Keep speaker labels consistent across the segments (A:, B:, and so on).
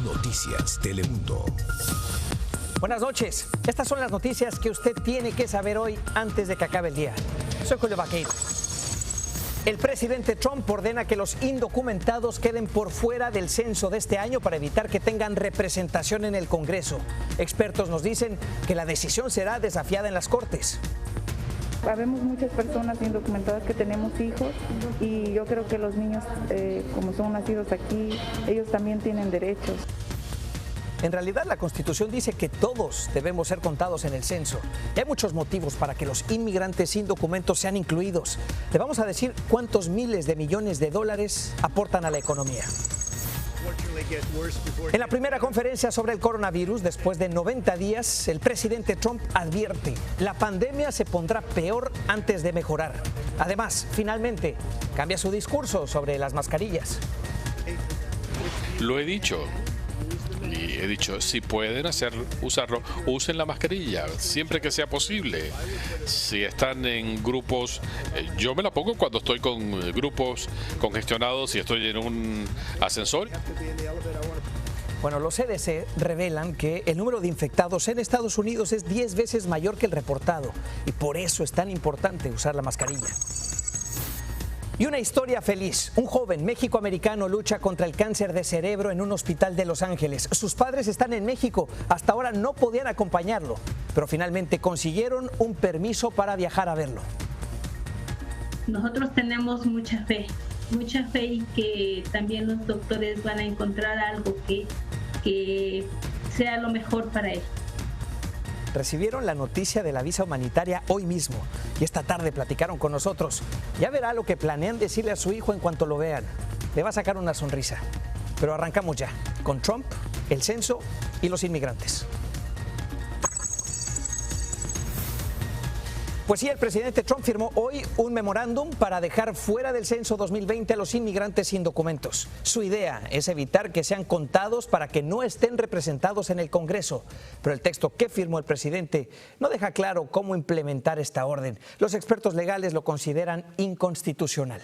A: Noticias Telemundo.
B: Buenas noches. Estas son las noticias que usted tiene que saber hoy antes de que acabe el día. Soy Julio Vaqueiro. El presidente Trump ordena que los indocumentados queden por fuera del censo de este año para evitar que tengan representación en el Congreso. Expertos nos dicen que la decisión será desafiada en las Cortes.
C: Habemos muchas personas indocumentadas que tenemos hijos y yo creo que los niños, como son nacidos aquí, ellos también tienen derechos.
B: En realidad, la Constitución dice que todos debemos ser contados en el censo. Y hay muchos motivos para que los inmigrantes sin documentos sean incluidos. Le vamos a decir cuántos miles de millones de dólares aportan a la economía. En la primera conferencia sobre el coronavirus, después de 90 días, el presidente Trump advierte: la pandemia se pondrá peor antes de mejorar. Además, finalmente, cambia su discurso sobre las mascarillas.
D: Lo he dicho. Y he dicho, si pueden usarlo, usen la mascarilla, siempre que sea posible. Si están en grupos, yo me la pongo cuando estoy con grupos congestionados y estoy en un ascensor.
B: Bueno, los CDC revelan que el número de infectados en Estados Unidos es 10 veces mayor que el reportado. Y por eso es tan importante usar la mascarilla. Y una historia feliz. Un joven méxico-americano lucha contra el cáncer de cerebro en un hospital de Los Ángeles. Sus padres están en México. Hasta ahora no podían acompañarlo, pero finalmente consiguieron un permiso para viajar a verlo.
E: Nosotros tenemos mucha fe y que también los doctores van a encontrar algo que sea lo mejor para él.
B: Recibieron la noticia de la visa humanitaria hoy mismo y esta tarde platicaron con nosotros. Ya verá lo que planean decirle a su hijo en cuanto lo vean. Le va a sacar una sonrisa. Pero arrancamos ya con Trump, el censo y los inmigrantes. Pues sí, el presidente Trump firmó hoy un memorándum para dejar fuera del censo 2020 a los inmigrantes sin documentos. Su idea es evitar que sean contados para que no estén representados en el Congreso. Pero el texto que firmó el presidente no deja claro cómo implementar esta orden. Los expertos legales lo consideran inconstitucional.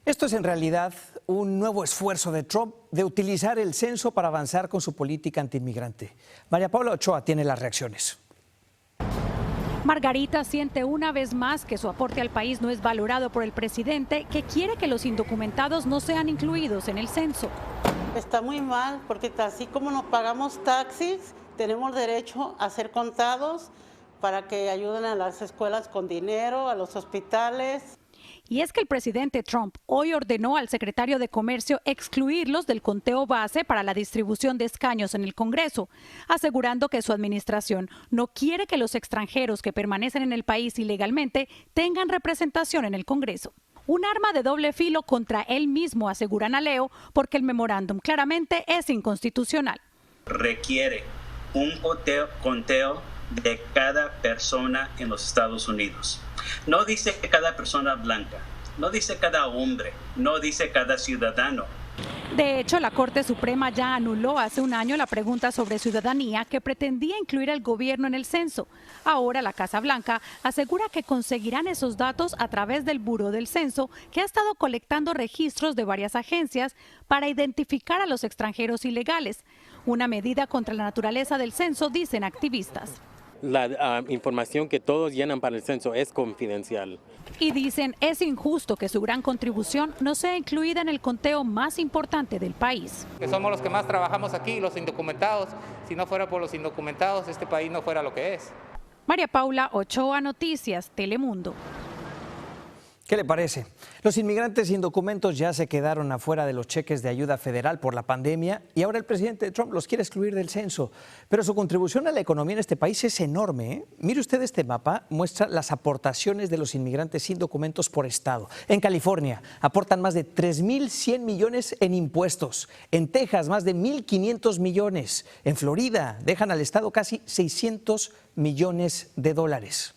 B: Esto es en realidad un nuevo esfuerzo de Trump de utilizar el censo para avanzar con su política antiinmigrante. María Paula Ochoa tiene las reacciones.
F: Margarita siente una vez más que su aporte al país no es valorado por el presidente, que quiere que los indocumentados no sean incluidos en el censo.
G: Está muy mal porque así como no pagamos taxis, tenemos derecho a ser contados para que ayuden a las escuelas con dinero, a los hospitales.
F: Y es que el presidente Trump hoy ordenó al secretario de Comercio excluirlos del conteo base para la distribución de escaños en el Congreso, asegurando que su administración no quiere que los extranjeros que permanecen en el país ilegalmente tengan representación en el Congreso. Un arma de doble filo contra él mismo, aseguran a Leo, porque el memorándum claramente es inconstitucional.
H: Requiere un conteo de cada persona en los Estados Unidos. No dice que cada persona blanca, no dice cada hombre, no dice cada ciudadano.
F: De hecho, la Corte Suprema ya anuló hace un año la pregunta sobre ciudadanía que pretendía incluir al gobierno en el censo. Ahora la Casa Blanca asegura que conseguirán esos datos a través del Buró del Censo, que ha estado colectando registros de varias agencias para identificar a los extranjeros ilegales. Una medida contra la naturaleza del censo, dicen activistas.
I: La información que todos llenan para el censo es confidencial.
F: Y dicen es injusto que su gran contribución no sea incluida en el conteo más importante del país.
J: Que somos los que más trabajamos aquí, los indocumentados. Si no fuera por los indocumentados, este país no fuera lo que es.
F: María Paula Ochoa, Noticias Telemundo.
B: ¿Qué le parece? Los inmigrantes sin documentos ya se quedaron afuera de los cheques de ayuda federal por la pandemia y ahora el presidente Trump los quiere excluir del censo. Pero su contribución a la economía en este país es enorme, ¿eh? Mire usted este mapa, muestra las aportaciones de los inmigrantes sin documentos por estado. En California aportan más de 3.100 millones en impuestos. En Texas más de 1.500 millones. En Florida dejan al estado casi 600 millones de dólares.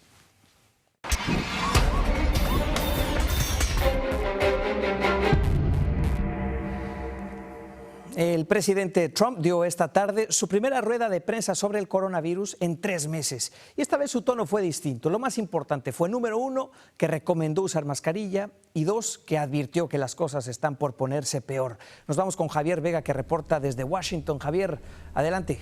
B: El presidente Trump dio esta tarde su primera rueda de prensa sobre el coronavirus en 3 meses. Y esta vez su tono fue distinto. Lo más importante fue, número 1, que recomendó usar mascarilla y 2, que advirtió que las cosas están por ponerse peor. Nos vamos con Javier Vega, que reporta desde Washington. Javier, adelante.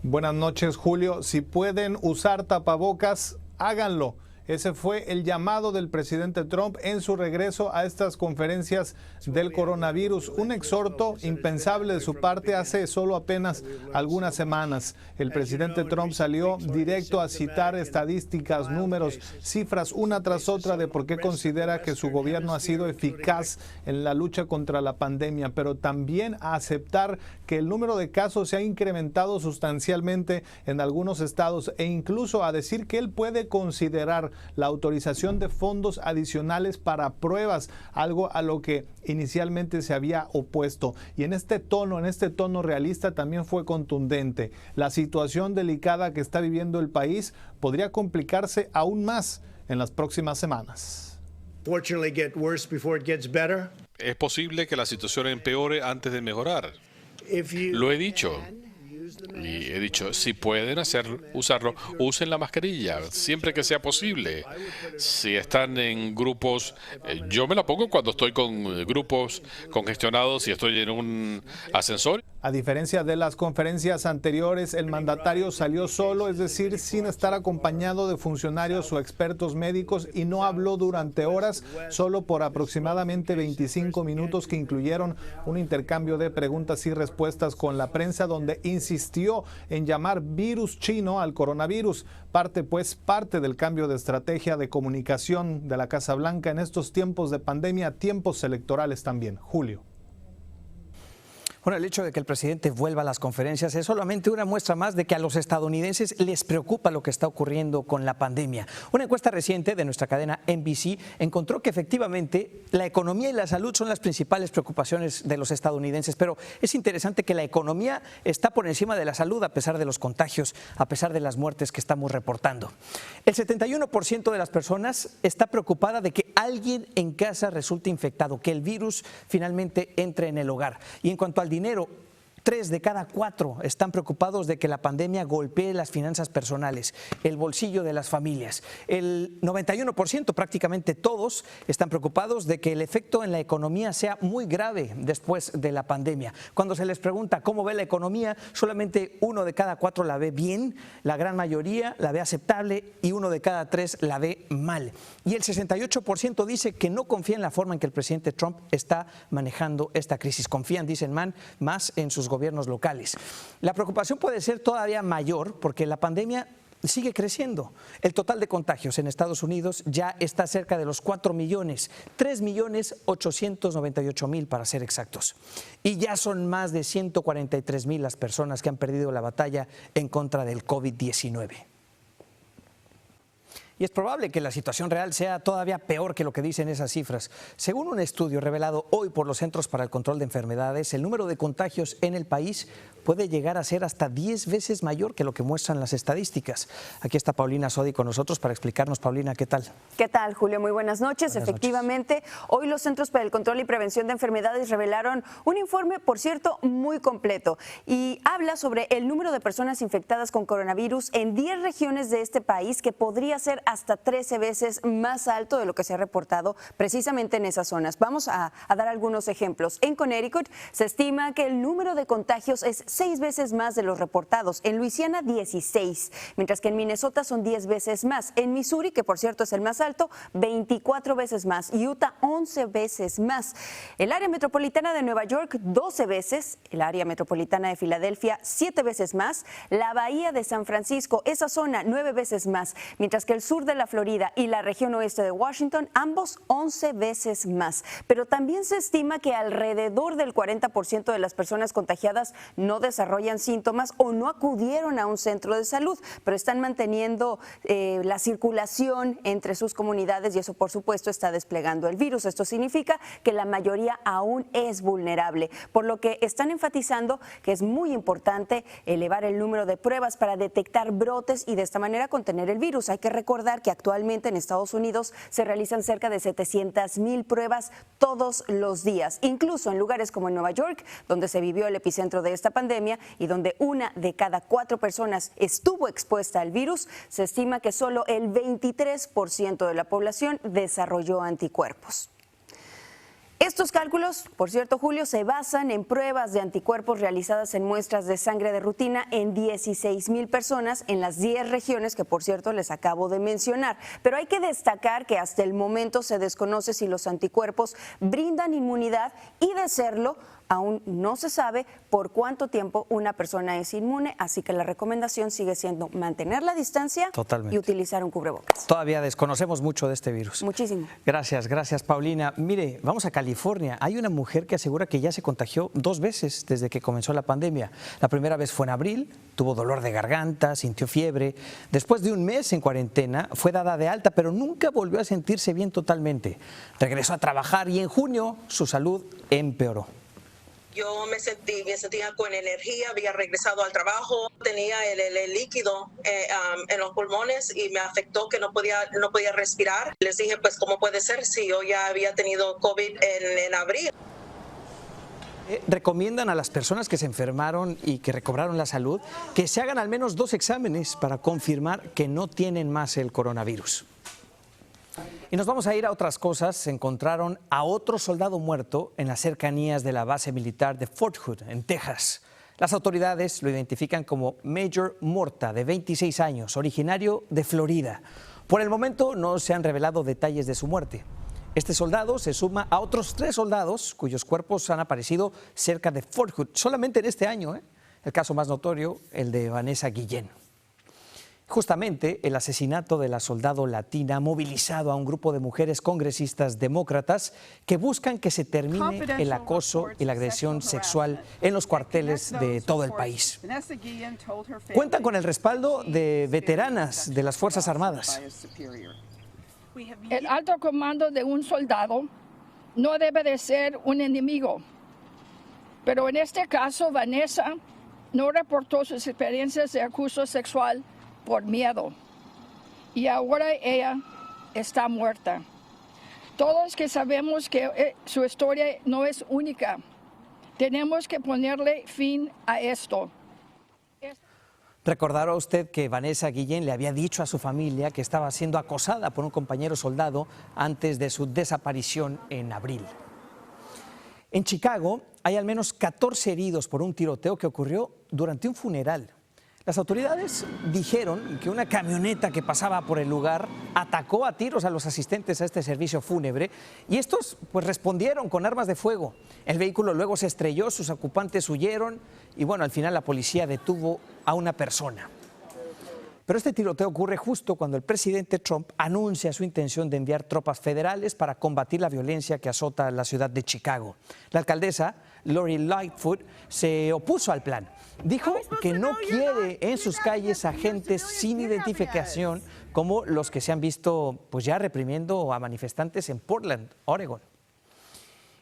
K: Buenas noches, Julio. Si pueden usar tapabocas, háganlo. Ese fue el llamado del presidente Trump en su regreso a estas conferencias del coronavirus. Un exhorto impensable de su parte hace solo apenas algunas semanas. El presidente Trump salió directo a citar estadísticas, números, cifras una tras otra de por qué considera que su gobierno ha sido eficaz en la lucha contra la pandemia, pero también a aceptar que el número de casos se ha incrementado sustancialmente en algunos estados e incluso a decir que él puede considerar la autorización de fondos adicionales para pruebas, algo a lo que inicialmente se había opuesto. Y en este tono realista también fue contundente. La situación delicada que está viviendo el país podría complicarse aún más en las próximas semanas.
D: Es posible que la situación empeore antes de mejorar. Lo he dicho. Y he dicho, si pueden usarlo, usen la mascarilla, siempre que sea posible. Si están en grupos, yo me la pongo cuando estoy con grupos congestionados y estoy en un ascensor.
K: A diferencia de las conferencias anteriores, el mandatario salió solo, es decir, sin estar acompañado de funcionarios o expertos médicos, y no habló durante horas, solo por aproximadamente 25 minutos que incluyeron un intercambio de preguntas y respuestas con la prensa, donde insistió en llamar virus chino al coronavirus, parte del cambio de estrategia de comunicación de la Casa Blanca en estos tiempos de pandemia, tiempos electorales también. Julio.
B: Bueno, el hecho de que el presidente vuelva a las conferencias es solamente una muestra más de que a los estadounidenses les preocupa lo que está ocurriendo con la pandemia. Una encuesta reciente de nuestra cadena NBC encontró que efectivamente la economía y la salud son las principales preocupaciones de los estadounidenses, pero es interesante que la economía está por encima de la salud a pesar de los contagios, a pesar de las muertes que estamos reportando. El 71% de las personas está preocupada de que alguien en casa resulte infectado, que el virus finalmente entre en el hogar. Y en cuanto al dinero, 3 de cada 4 están preocupados de que la pandemia golpee las finanzas personales, el bolsillo de las familias. El 91%, prácticamente todos, están preocupados de que el efecto en la economía sea muy grave después de la pandemia. Cuando se les pregunta cómo ve la economía, solamente 1 de cada 4 la ve bien, la gran mayoría la ve aceptable y 1 de cada 3 la ve mal. Y el 68% dice que no confía en la forma en que el presidente Trump está manejando esta crisis. Confían, dicen más en sus gobiernos locales. La preocupación puede ser todavía mayor porque la pandemia sigue creciendo. El total de contagios en Estados Unidos ya está cerca de los 4 millones, 3.898.000 para ser exactos. Y ya son más de 143.000 las personas que han perdido la batalla en contra del COVID-19. Y es probable que la situación real sea todavía peor que lo que dicen esas cifras. Según un estudio revelado hoy por los Centros para el Control de Enfermedades, el número de contagios en el país puede llegar a ser hasta 10 veces mayor que lo que muestran las estadísticas. Aquí está Paulina Sodi con nosotros para explicarnos. Paulina, ¿qué tal?
L: ¿Qué tal, Julio? Muy buenas noches. Efectivamente, hoy los Centros para el Control y Prevención de Enfermedades revelaron un informe, por cierto, muy completo, y habla sobre el número de personas infectadas con coronavirus en 10 regiones de este país, que podría ser hasta 13 veces más alto de lo que se ha reportado precisamente en esas zonas. Vamos a dar algunos ejemplos. En Connecticut se estima que el número de contagios es 6 veces más de los reportados. En Luisiana, 16, mientras que en Minnesota son 10 veces más. En Missouri, que por cierto es el más alto, 24 veces más. Utah, 11 veces más. El área metropolitana de Nueva York, 12 veces. El área metropolitana de Filadelfia, 7 veces más. La bahía de San Francisco, esa zona, 9 veces más. Mientras que el sur de la Florida y la región oeste de Washington, ambos 11 veces más. Pero también se estima que alrededor del 40% de las personas contagiadas no desarrollan síntomas o no acudieron a un centro de salud, pero están manteniendo la circulación entre sus comunidades, y eso por supuesto está desplegando el virus. Esto significa que la mayoría aún es vulnerable, por lo que están enfatizando que es muy importante elevar el número de pruebas para detectar brotes y de esta manera contener el virus. Hay que recordar recordar que actualmente en Estados Unidos se realizan cerca de 700,000 pruebas todos los días, incluso en lugares como en Nueva York, donde se vivió el epicentro de esta pandemia y donde 1 de cada 4 personas estuvo expuesta al virus. Se estima que solo el 23% de la población desarrolló anticuerpos. Estos cálculos, por cierto, Julio, se basan en pruebas de anticuerpos realizadas en muestras de sangre de rutina en 16,000 personas en las 10 regiones que, por cierto, les acabo de mencionar. Pero hay que destacar que hasta el momento se desconoce si los anticuerpos brindan inmunidad y, de serlo, aún no se sabe por cuánto tiempo una persona es inmune, así que la recomendación sigue siendo mantener la distancia y utilizar un cubrebocas.
B: Todavía desconocemos mucho de este virus.
L: Muchísimo.
B: Gracias, Paulina. Mire, vamos a California. Hay una mujer que asegura que ya se contagió 2 veces desde que comenzó la pandemia. La primera vez fue en abril, tuvo dolor de garganta, sintió fiebre. Después de un mes en cuarentena, fue dada de alta, pero nunca volvió a sentirse bien totalmente. Regresó a trabajar y en junio su salud empeoró.
M: Yo me sentía con energía, había regresado al trabajo, tenía el líquido en los pulmones y me afectó que no podía respirar. Les dije, pues, ¿cómo puede ser si yo ya había tenido COVID en abril?
B: Recomiendan a las personas que se enfermaron y que recobraron la salud que se hagan al menos 2 exámenes para confirmar que no tienen más el coronavirus. Y nos vamos a ir a otras cosas. Se encontraron a otro soldado muerto en las cercanías de la base militar de Fort Hood, en Texas. Las autoridades lo identifican como Major Morta, de 26 años, originario de Florida. Por el momento no se han revelado detalles de su muerte. Este soldado se suma a otros 3 soldados cuyos cuerpos han aparecido cerca de Fort Hood solamente en este año. El caso más notorio, el de Vanessa Guillén. Justamente el asesinato de la soldado latina ha movilizado a un grupo de mujeres congresistas demócratas que buscan que se termine el acoso y la agresión sexual en los cuarteles de todo el país. Cuentan con el respaldo de veteranas de las Fuerzas Armadas.
N: El alto comando de un soldado no debe de ser un enemigo, pero en este caso Vanessa no reportó sus experiencias de acoso sexual por miedo, y ahora ella está muerta. Todos que sabemos que su historia no es única, tenemos que ponerle fin a esto.
B: Recordará usted que Vanessa Guillén le había dicho a su familia que estaba siendo acosada por un compañero soldado antes de su desaparición en abril. En Chicago hay al menos 14 heridos por un tiroteo que ocurrió durante un funeral. Las autoridades dijeron que una camioneta que pasaba por el lugar atacó a tiros a los asistentes a este servicio fúnebre y estos pues respondieron con armas de fuego. El vehículo luego se estrelló, sus ocupantes huyeron y bueno, al final la policía detuvo a una persona. Pero este tiroteo ocurre justo cuando el presidente Trump anuncia su intención de enviar tropas federales para combatir la violencia que azota la ciudad de Chicago. La alcaldesa Lori Lightfoot se opuso al plan. Dijo que no quiere en sus calles agentes sin identificación como los que se han visto pues ya reprimiendo a manifestantes en Portland, Oregon.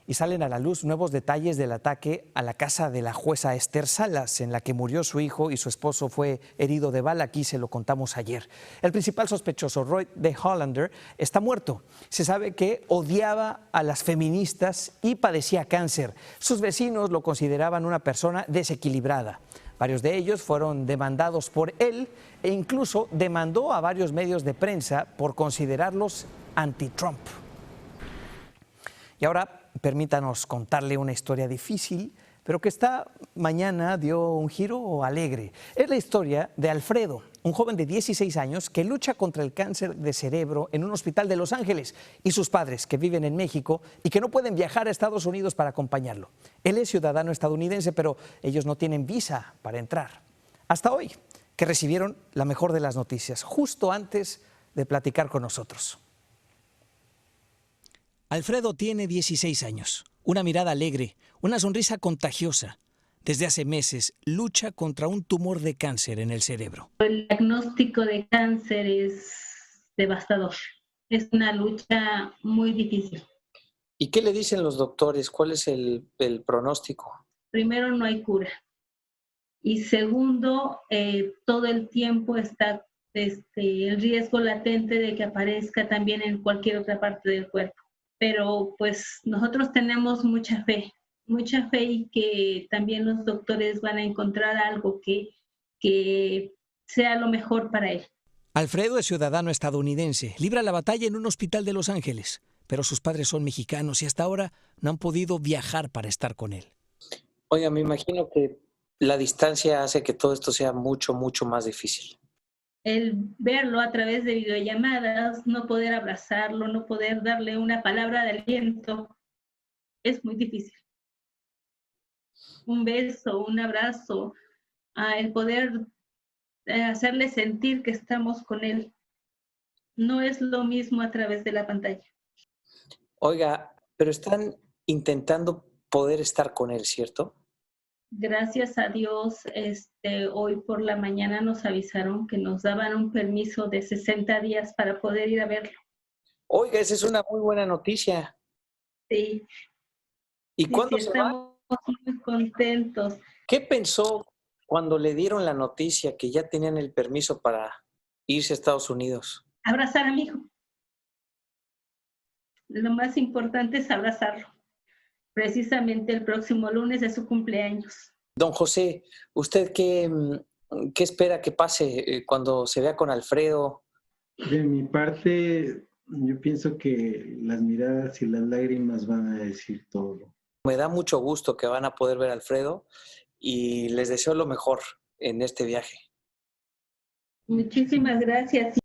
B: Y salen a la luz nuevos detalles del ataque a la casa de la jueza Esther Salas, en la que murió su hijo y su esposo fue herido de bala. Aquí se lo contamos ayer. El principal sospechoso, Roy de Hollander, está muerto. Se sabe que odiaba a las feministas y padecía cáncer. Sus vecinos lo consideraban una persona desequilibrada. Varios de ellos fueron demandados por él e incluso demandó a varios medios de prensa por considerarlos anti-Trump. Y ahora permítanos contarle una historia difícil, pero que esta mañana dio un giro alegre. Es la historia de Alfredo, un joven de 16 años que lucha contra el cáncer de cerebro en un hospital de Los Ángeles, y sus padres que viven en México y que no pueden viajar a Estados Unidos para acompañarlo. Él es ciudadano estadounidense, pero ellos no tienen visa para entrar. Hasta hoy, que recibieron la mejor de las noticias, justo antes de platicar con nosotros. Alfredo tiene 16 años, una mirada alegre, una sonrisa contagiosa. Desde hace meses lucha contra un tumor de cáncer en el cerebro.
E: El diagnóstico de cáncer es devastador. Es una lucha muy difícil.
B: ¿Y qué le dicen los doctores? ¿Cuál es el pronóstico?
E: Primero, no hay cura. Y segundo, todo el tiempo está el riesgo latente de que aparezca también en cualquier otra parte del cuerpo. Pero pues nosotros tenemos mucha fe y que también los doctores van a encontrar algo que sea lo mejor para él.
B: Alfredo es ciudadano estadounidense, libra la batalla en un hospital de Los Ángeles, pero sus padres son mexicanos y hasta ahora no han podido viajar para estar con él.
O: Oiga, me imagino que la distancia hace que todo esto sea mucho, mucho más difícil.
E: El verlo a través de videollamadas, no poder abrazarlo, no poder darle una palabra de aliento, es muy difícil. Un beso, un abrazo, el poder hacerle sentir que estamos con él, no es lo mismo a través de la pantalla.
O: Oiga, pero están intentando poder estar con él, ¿cierto?
E: Gracias a Dios, hoy por la mañana nos avisaron que nos daban un permiso de 60 días para poder ir a verlo.
O: Oiga, esa es una muy buena noticia.
E: Sí.
O: ¿Y cuándo se va?
E: Estamos muy contentos.
O: ¿Qué pensó cuando le dieron la noticia que ya tenían el permiso para irse a Estados Unidos?
E: Abrazar a mi hijo. Lo más importante es abrazarlo. Precisamente el próximo lunes es su cumpleaños.
O: Don José, ¿usted qué espera que pase cuando se vea con Alfredo?
P: De mi parte, yo pienso que las miradas y las lágrimas van a decir todo.
O: Me da mucho gusto que van a poder ver a Alfredo y les deseo lo mejor en este viaje.
E: Muchísimas gracias.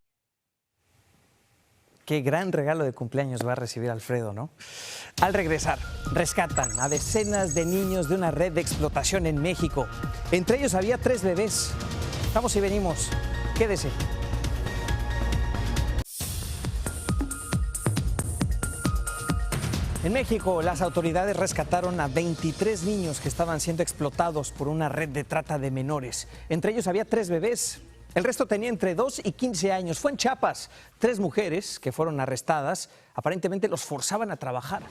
B: Qué gran regalo de cumpleaños va a recibir Alfredo, ¿no? Al regresar, rescatan a decenas de niños de una red de explotación en México. Entre ellos había 3 bebés. Vamos y venimos. Quédese. En México, las autoridades rescataron a 23 niños que estaban siendo explotados por una red de trata de menores. Entre ellos había 3 bebés. El resto tenía entre 2 y 15 años. Fue en Chiapas. 3 mujeres que fueron arrestadas, aparentemente los forzaban a trabajar.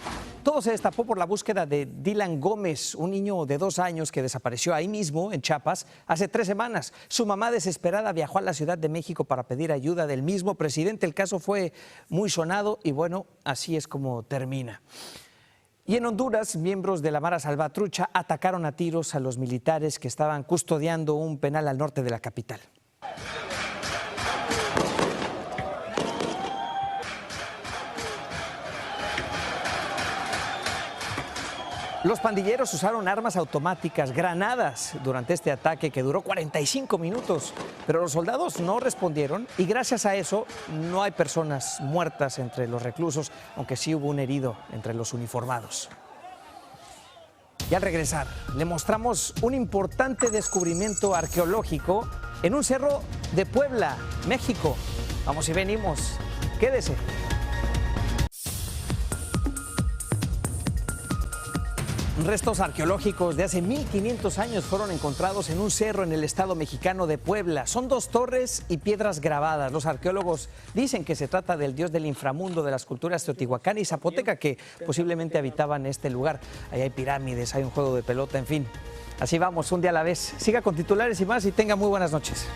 B: Todo se destapó por la búsqueda de Dylan Gómez, un niño de 2 años que desapareció ahí mismo, en Chiapas, hace 3 semanas. Su mamá, desesperada, viajó a la Ciudad de México para pedir ayuda del mismo presidente. El caso fue muy sonado y bueno, así es como termina. Y en Honduras, miembros de la Mara Salvatrucha atacaron a tiros a los militares que estaban custodiando un penal al norte de la capital. Los pandilleros usaron armas automáticas, granadas, durante este ataque que duró 45 minutos. Pero los soldados no respondieron y gracias a eso no hay personas muertas entre los reclusos, aunque sí hubo un herido entre los uniformados. Y al regresar, le mostramos un importante descubrimiento arqueológico en un cerro de Puebla, México. Vamos y venimos. Quédese. Restos arqueológicos de hace 1500 años fueron encontrados en un cerro en el estado mexicano de Puebla. Son 2 torres y piedras grabadas. Los arqueólogos dicen que se trata del dios del inframundo de las culturas teotihuacana y zapoteca que posiblemente habitaban este lugar. Ahí hay pirámides, hay un juego de pelota, en fin. Así vamos, un día a la vez. Siga con titulares y más y tenga muy buenas noches.